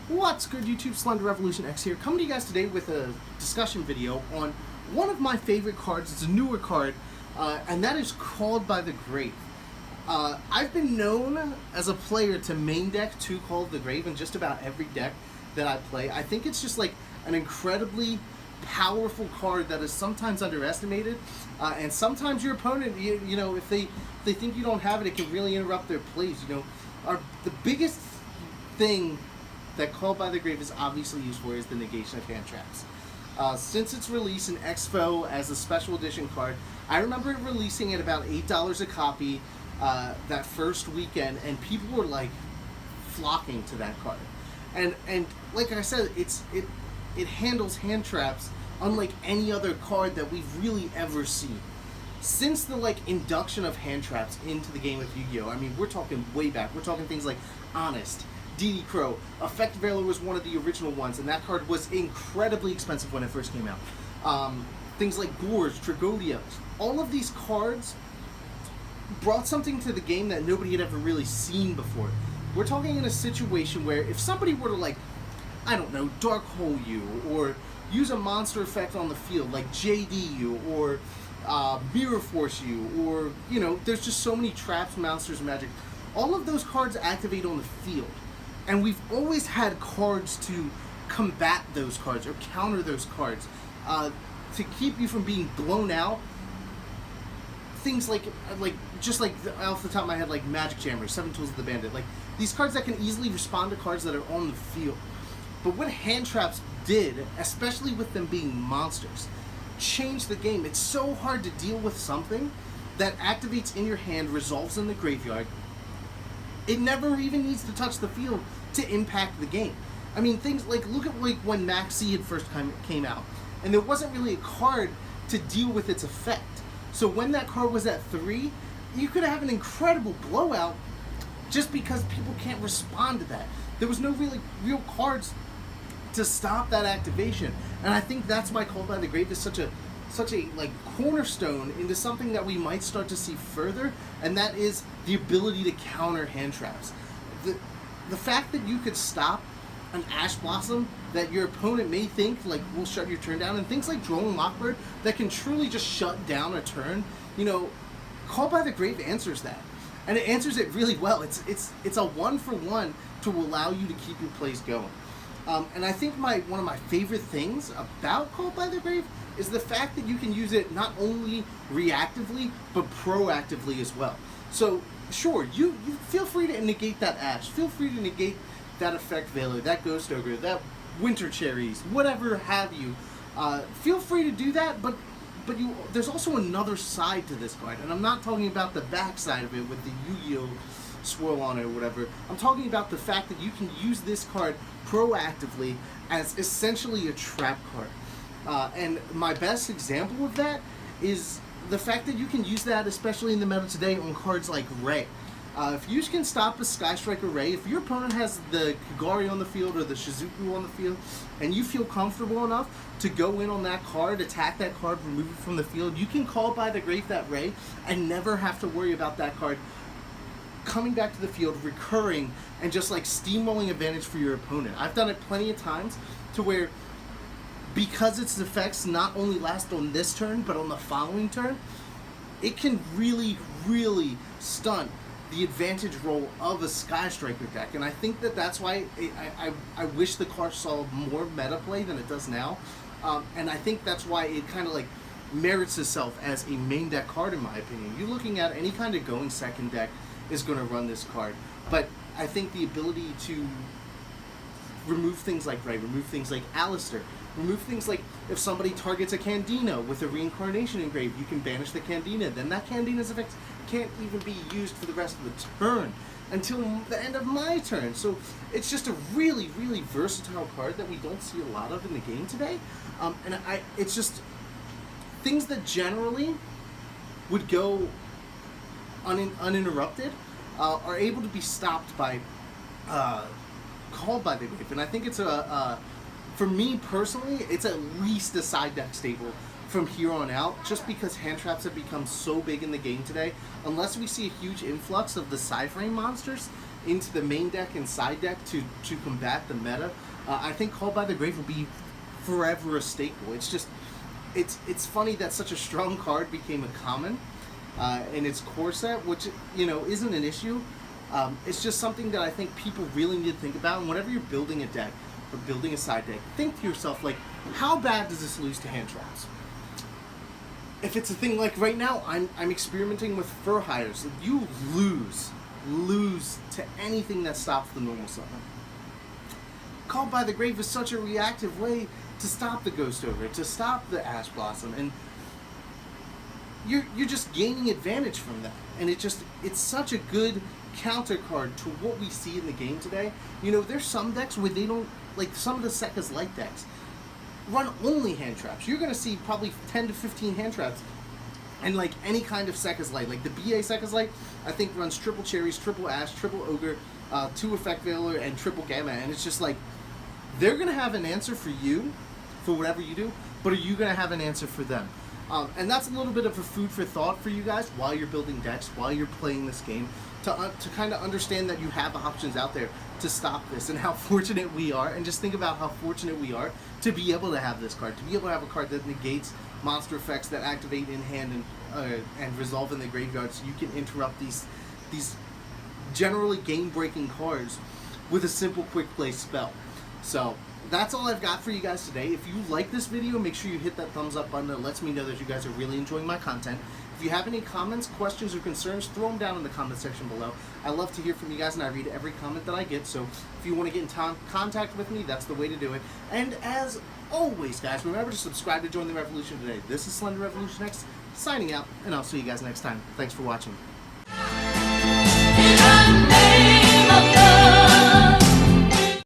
What's good, YouTube? SlenderRevolutionX here, coming to you guys today with a discussion video on one of my favorite cards. It's a newer card, and that is Called by the Grave. I've been known as a player to main deck to Call of the Grave in just about every deck that I play. I think it's just like an incredibly powerful card that is sometimes underestimated, and sometimes your opponent, you know, if they think you don't have it, it can really interrupt their plays. You know, the biggest thing that Called by the Grave is obviously used for is the negation of hand traps. Since its release in Expo as a special edition card, I remember it releasing at about $8 a copy that first weekend, and people were like flocking to that card. And like I said, it handles hand traps unlike any other card that we've really ever seen. Since the induction of hand traps into the game of Yu-Gi-Oh! I mean, we're talking way back. We're talking things like Honest, DD Crow, Effect Veiler was one of the original ones, and that card was incredibly expensive when it first came out. Things like Gorge, Tragodia, all of these cards brought something to the game that nobody had ever really seen before. We're talking in a situation where if somebody were to, I don't know, Dark Hole you, or use a monster effect on the field like JD you, or Mirror Force you, or, you know, there's just so many traps, monsters, and magic. All of those cards activate on the field. And we've always had cards to combat those cards or counter those cards to keep you from being blown out. Things like off the top of my head, like Magic Jammer, Seven Tools of the Bandit, like these cards that can easily respond to cards that are on the field. But what hand traps did, especially with them being monsters, changed the game. It's so hard to deal with something that activates in your hand, resolves in the graveyard. It never even needs to touch the field to impact the game. I mean, things like, look at when Max C had first came out, and there wasn't really a card to deal with its effect. So when that card was at 3, you could have an incredible blowout just because people can't respond to that. There was no real cards to stop that activation, and I think that's why Called by the Grave is such a cornerstone into something that we might start to see further, and that is the ability to counter hand traps. The fact that you could stop an Ash Blossom that your opponent may think will shut your turn down, and things like Drone Lockbird that can truly just shut down a turn, you know, Called by the Grave answers that, and it answers it really well. It's a 1-for-1 to allow you to keep your plays going. And I think one of my favorite things about Called by the Grave is the fact that you can use it not only reactively, but proactively as well. So, sure, you feel free to negate that Ash, feel free to negate that Effect Veiler, that Ghost Ogre, that Winter Cherries, whatever have you. Feel free to do that, but there's also another side to this card, and I'm not talking about the back side of it with the Yu-Gi-Oh! Swirl on it or whatever. I'm talking about the fact that you can use this card proactively as essentially a trap card. And my best example of that is the fact that you can use that, especially in the meta today, on cards like Ray. If you can stop a Sky Striker Ray, if your opponent has the Kagari on the field or the Shizuku on the field, and you feel comfortable enough to go in on that card, attack that card, remove it from the field, you can Call by the Grave that Ray and never have to worry about that card coming back to the field, recurring, and just steamrolling advantage for your opponent. I've done it plenty of times to where, because its effects not only last on this turn, but on the following turn, it can really, really stunt the advantage roll of a Sky Striker deck. And I think that's why I wish the card saw more meta play than it does now. And I think that's why it kind of merits itself as a main deck card, in my opinion. You're looking at any kind of going second deck is going to run this card. But I think the ability to remove things like Ray, remove things like Alistair, remove things like if somebody targets a Candina with a Reincarnation engraved, you can banish the Candina. Then that Candina's effects can't even be used for the rest of the turn until the end of my turn. So it's just a really, really versatile card that we don't see a lot of in the game today. It's just things that generally would go uninterrupted are able to be stopped by Called by the Grave. And I think it's for me personally, it's at least a side deck staple from here on out, just because hand traps have become so big in the game today. Unless we see a huge influx of the side frame monsters, into the main deck and side deck to combat the meta, I think Called by the Grave will be forever a staple. It's just, it's funny that such a strong card became a common in its core set, which, you know, isn't an issue. It's just something that I think people really need to think about. And whenever you're building a deck or building a side deck, think to yourself, like, how bad does this lose to hand traps? If it's a thing like right now, I'm experimenting with Fur Hiders. You lose to anything that stops the normal summon. Called by the Grave is such a reactive way to stop the Ghost Ogre, to stop the Ash Blossom, and you're just gaining advantage from that. And it's such a good counter card to what we see in the game today. You know, there's some decks where they don't, like some of the Sekka's Light decks run only hand traps. You're going to see probably 10 to 15 hand traps and like any kind of Sekka's Light. Like the BA Sekka's Light, I think runs triple Cherries, triple Ash, triple Ogre, 2 Effect Veiler, and triple Gamma. And it's just like, they're going to have an answer for you, for whatever you do, but are you going to have an answer for them? And that's a little bit of a food for thought for you guys while you're building decks, while you're playing this game, to kind of understand that you have options out there to stop this, and how fortunate we are, and just think about how fortunate we are to be able to have this card, to be able to have a card that negates monster effects that activate in hand and resolve in the graveyard, so you can interrupt these generally game-breaking cards with a simple quick play spell. So that's all I've got for you guys today. If you like this video, make sure you hit that thumbs up button. It lets me know that you guys are really enjoying my content. If you have any comments, questions, or concerns, throw them down in the comment section below. I love to hear from you guys, and I read every comment that I get. So if you want to get in contact with me, that's the way to do it. And as always, guys, remember to subscribe to join the revolution today. This is SlenderRevolutionX signing out, and I'll see you guys next time. Thanks for watching.